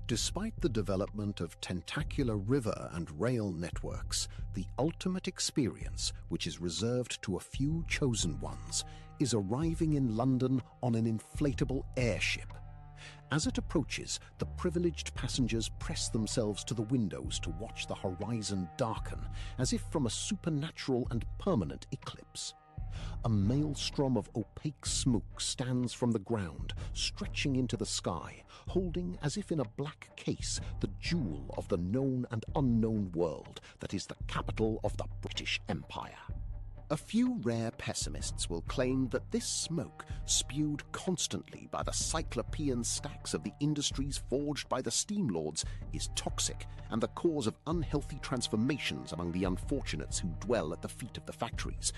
Despite the development of tentacular river and rail networks, the ultimate experience, which is reserved to a few chosen ones, is arriving in London on an inflatable airship. As it approaches, the privileged passengers press themselves to the windows to watch the horizon darken, as if from a supernatural and permanent eclipse. A maelstrom of opaque smoke stands from the ground, stretching into the sky, holding as if in a black case the jewel of the known and unknown world that is the capital of the British Empire. A few rare pessimists will claim that this smoke, spewed constantly by the cyclopean stacks of the industries forged by the steam lords, is toxic and the cause of unhealthy transformations among the unfortunates who dwell at the feet of the factories.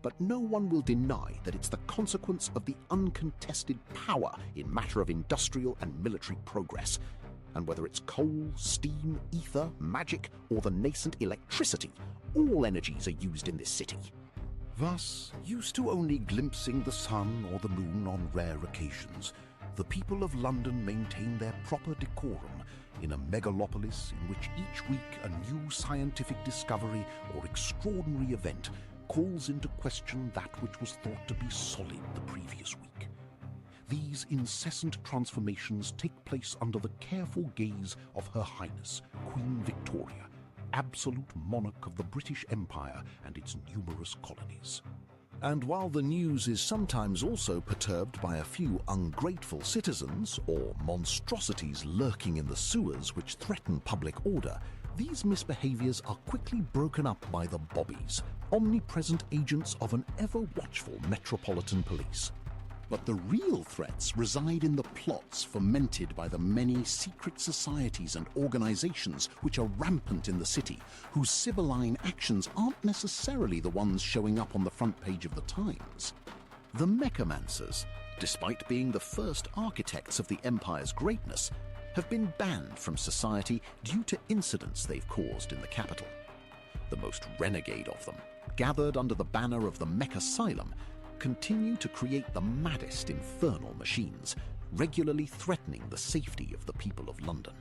But no one will deny that it's the consequence of the uncontested power in matter of industrial and military progress. And whether it's coal, steam, ether, magic, or the nascent electricity, all energies are used in this city. Thus, used to only glimpsing the sun or the moon on rare occasions, the people of London maintain their proper decorum in a megalopolis in which each week a new scientific discovery or extraordinary event calls into question that which was thought to be solid the previous week. These incessant transformations take place under the careful gaze of Her Highness, Queen Victoria, absolute monarch of the British Empire and its numerous colonies. And while the news is sometimes also perturbed by a few ungrateful citizens or monstrosities lurking in the sewers which threaten public order, these misbehaviors are quickly broken up by the bobbies, omnipresent agents of an ever-watchful metropolitan police. But the real threats reside in the plots fomented by the many secret societies and organizations which are rampant in the city, whose sibylline actions aren't necessarily the ones showing up on the front page of the Times. The Mechomancers, despite being the first architects of the Empire's greatness, have been banned from society due to incidents they've caused in the capital. The most renegade of them, gathered under the banner of the Mech Asylum, continue to create the maddest infernal machines, regularly threatening the safety of the people of London.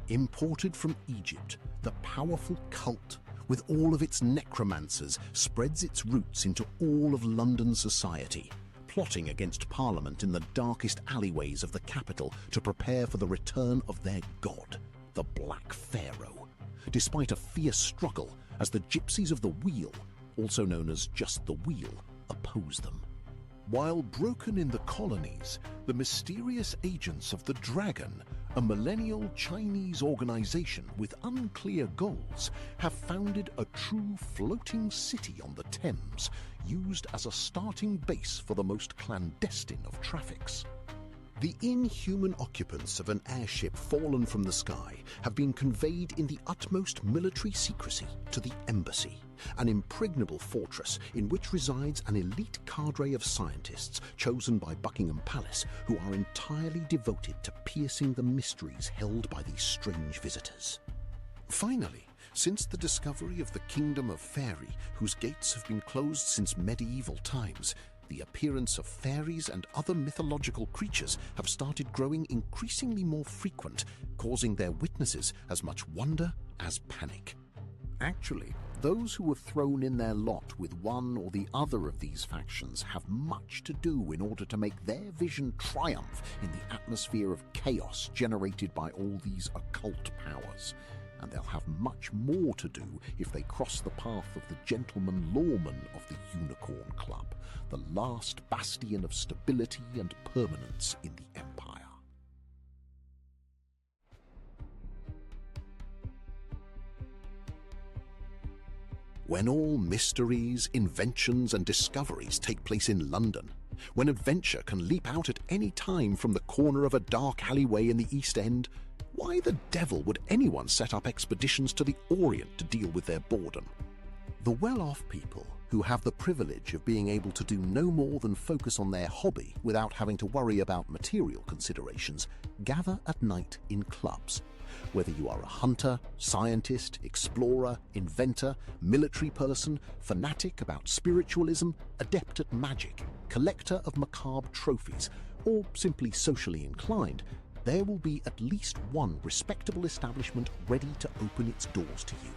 Imported from Egypt, the powerful cult, with all of its necromancers, spreads its roots into all of London society, plotting against Parliament in the darkest alleyways of the capital to prepare for the return of their god, the Black Pharaoh, despite a fierce struggle as the Gypsies of the Wheel, also known as just the Wheel, oppose them. While broken in the colonies, the mysterious agents of the Dragon, a millennial Chinese organization with unclear goals, have founded a true floating city on the Thames, used as a starting base for the most clandestine of traffics. The inhuman occupants of an airship fallen from the sky have been conveyed in the utmost military secrecy to the embassy, an impregnable fortress in which resides an elite cadre of scientists chosen by Buckingham Palace who are entirely devoted to piercing the mysteries held by these strange visitors. Finally, since the discovery of the Kingdom of Fairy, whose gates have been closed since medieval times, the appearance of fairies and other mythological creatures have started growing increasingly more frequent, causing their witnesses as much wonder as panic. Actually, those who were thrown in their lot with one or the other of these factions have much to do in order to make their vision triumph in the atmosphere of chaos generated by all these occult powers. And they'll have much more to do if they cross the path of the gentleman lawman of the Unicorn Club, the last bastion of stability and permanence in the Empire. When all mysteries, inventions, and discoveries take place in London, when adventure can leap out at any time from the corner of a dark alleyway in the East End, why the devil would anyone set up expeditions to the Orient to deal with their boredom? The well-off people, who have the privilege of being able to do no more than focus on their hobby without having to worry about material considerations, gather at night in clubs. Whether you are a hunter, scientist, explorer, inventor, military person, fanatic about spiritualism, adept at magic, collector of macabre trophies, or simply socially inclined, there will be at least one respectable establishment ready to open its doors to you,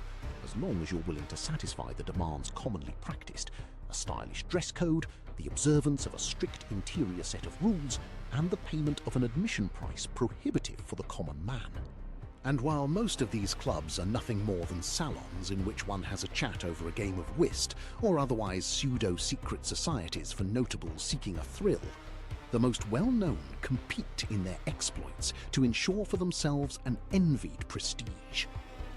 as long as you're willing to satisfy the demands commonly practiced: a stylish dress code, the observance of a strict interior set of rules, and the payment of an admission price prohibitive for the common man. And while most of these clubs are nothing more than salons in which one has a chat over a game of whist, or otherwise pseudo-secret societies for notables seeking a thrill, the most well-known compete in their exploits to ensure for themselves an envied prestige.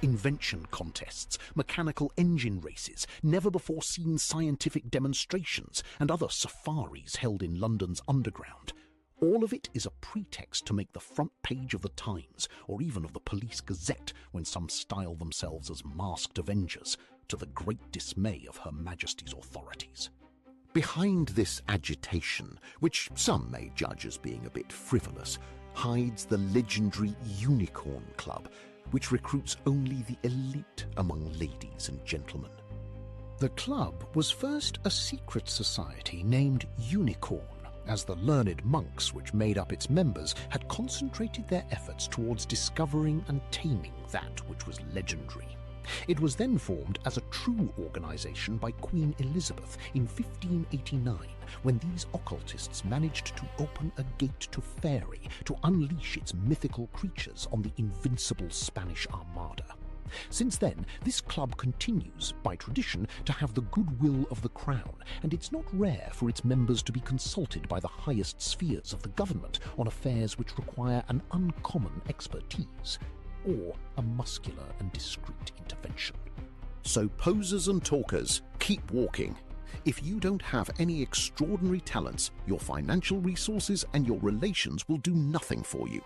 Invention contests, mechanical engine races, never-before-seen scientific demonstrations, and other safaris held in London's underground. All of it is a pretext to make the front page of the Times, or even of the Police Gazette, when some style themselves as masked avengers, to the great dismay of Her Majesty's authorities. Behind this agitation, which some may judge as being a bit frivolous, hides the legendary Unicorn Club, which recruits only the elite among ladies and gentlemen. The club was first a secret society named Unicorn, as the learned monks which made up its members had concentrated their efforts towards discovering and taming that which was legendary. It was then formed as a true organization by Queen Elizabeth in 1589, when these occultists managed to open a gate to Fairy to unleash its mythical creatures on the invincible Spanish Armada. Since then, this club continues, by tradition, to have the goodwill of the Crown, and it's not rare for its members to be consulted by the highest spheres of the government on affairs which require an uncommon expertise, or a muscular and discreet intervention. So posers and talkers, keep walking. If you don't have any extraordinary talents, your financial resources and your relations will do nothing for you.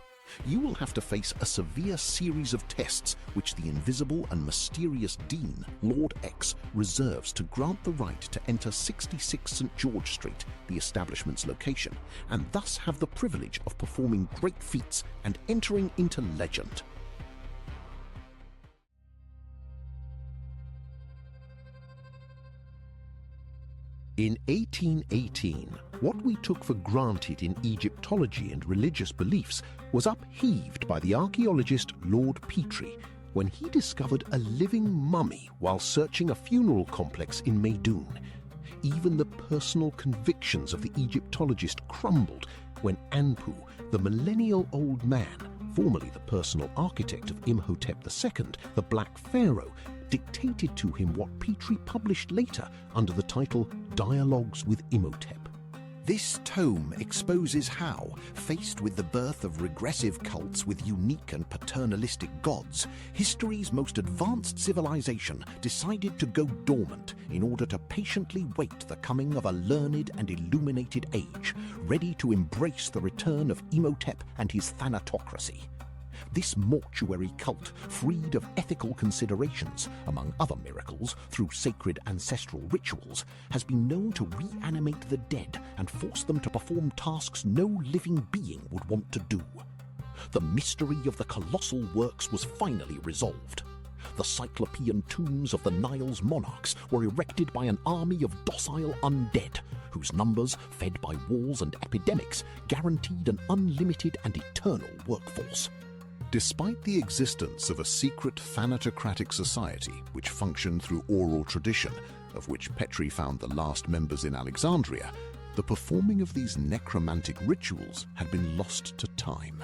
You will have to face a severe series of tests which the invisible and mysterious Dean, Lord X, reserves to grant the right to enter 66 St. George Street, the establishment's location, and thus have the privilege of performing great feats and entering into legend. In 1818, what we took for granted in Egyptology and religious beliefs was upheaved by the archaeologist Lord Petrie when he discovered a living mummy while searching a funeral complex in Maidoun. Even the personal convictions of the Egyptologist crumbled when Anpu, the millennial-old man, formerly the personal architect of Imhotep II, the Black Pharaoh, dictated to him what Petrie published later under the title Dialogues with Imhotep. This tome exposes how, faced with the birth of regressive cults with unique and paternalistic gods, history's most advanced civilization decided to go dormant in order to patiently wait the coming of a learned and illuminated age, ready to embrace the return of Imhotep and his Thanatocracy. This mortuary cult, freed of ethical considerations, among other miracles, through sacred ancestral rituals, has been known to reanimate the dead and force them to perform tasks no living being would want to do. The mystery of the colossal works was finally resolved. The Cyclopean tombs of the Nile's monarchs were erected by an army of docile undead, whose numbers, fed by wars and epidemics, guaranteed an unlimited and eternal workforce. Despite the existence of a secret thanatocratic society which functioned through oral tradition, of which Petrie found the last members in Alexandria, the performing of these necromantic rituals had been lost to time.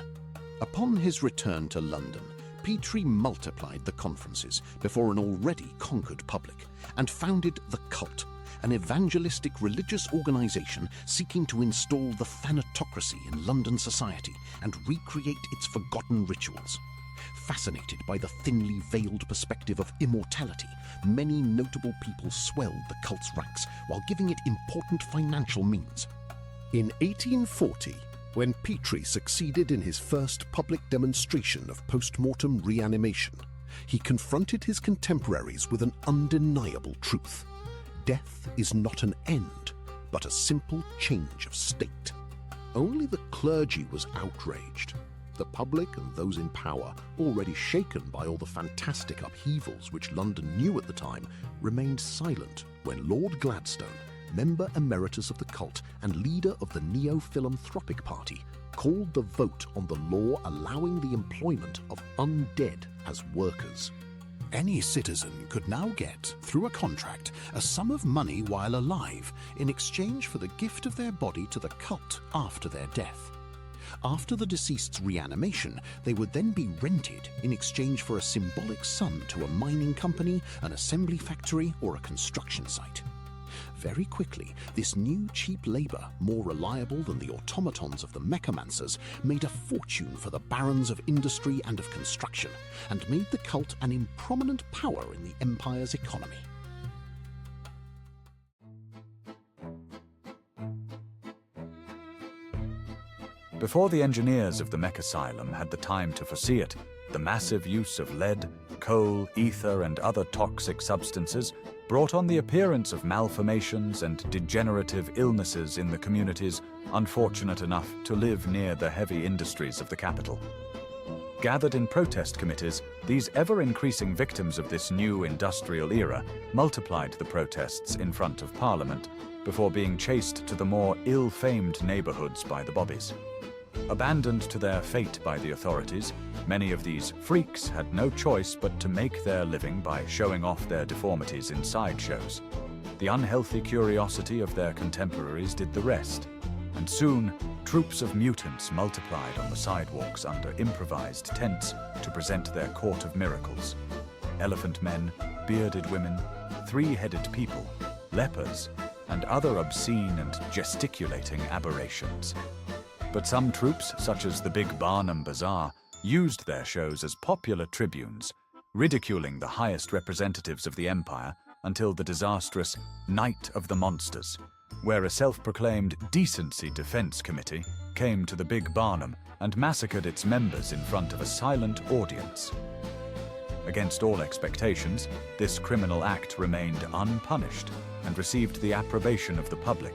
Upon his return to London, Petrie multiplied the conferences before an already conquered public and founded the Cult, an evangelistic religious organization seeking to install the Thanatocracy in London society and recreate its forgotten rituals. Fascinated by the thinly veiled perspective of immortality, many notable people swelled the cult's ranks while giving it important financial means. In 1840, when Petrie succeeded in his first public demonstration of post-mortem reanimation, he confronted his contemporaries with an undeniable truth. Death is not an end, but a simple change of state. Only the clergy was outraged. The public and those in power, already shaken by all the fantastic upheavals which London knew at the time, remained silent when Lord Gladstone, member emeritus of the Cult and leader of the Neo-Philanthropic Party, called the vote on the law allowing the employment of undead as workers. Any citizen could now get, through a contract, a sum of money while alive in exchange for the gift of their body to the cult after their death. After the deceased's reanimation, they would then be rented in exchange for a symbolic sum to a mining company, an assembly factory, or a construction site. Very quickly, this new cheap labor, more reliable than the automatons of the mechamancies, made a fortune for the barons of industry and of construction, and made the cult an improminent power in the empire's economy. Before the engineers of the mech asylum had the time to foresee it, the massive use of lead, coal, ether, and other toxic substances brought on the appearance of malformations and degenerative illnesses in the communities unfortunate enough to live near the heavy industries of the capital. Gathered in protest committees, these ever-increasing victims of this new industrial era multiplied the protests in front of Parliament before being chased to the more ill-famed neighborhoods by the bobbies. Abandoned to their fate by the authorities, many of these freaks had no choice but to make their living by showing off their deformities in sideshows. The unhealthy curiosity of their contemporaries did the rest, and soon troops of mutants multiplied on the sidewalks under improvised tents to present their court of miracles. Elephant men, bearded women, three-headed people, lepers, and other obscene and gesticulating aberrations. But some troops, such as the Big Barnum Bazaar, used their shows as popular tribunes, ridiculing the highest representatives of the empire until the disastrous Night of the Monsters, where a self-proclaimed Decency Defense Committee came to the Big Barnum and massacred its members in front of a silent audience. Against all expectations, this criminal act remained unpunished and received the approbation of the public,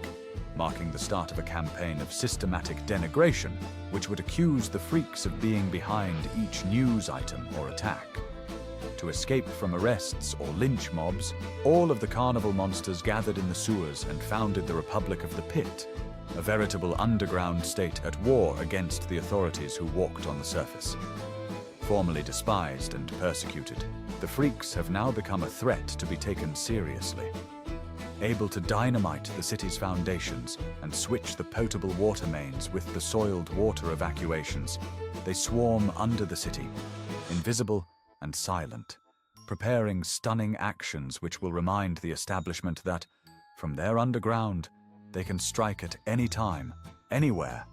marking the start of a campaign of systematic denigration which would accuse the freaks of being behind each news item or attack. To escape from arrests or lynch mobs, all of the carnival monsters gathered in the sewers and founded the Republic of the Pit, a veritable underground state at war against the authorities who walked on the surface. Formerly despised and persecuted, the freaks have now become a threat to be taken seriously. Able to dynamite the city's foundations and switch the potable water mains with the soiled water evacuations, they swarm under the city, invisible and silent, preparing stunning actions which will remind the establishment that, from their underground, they can strike at any time, anywhere,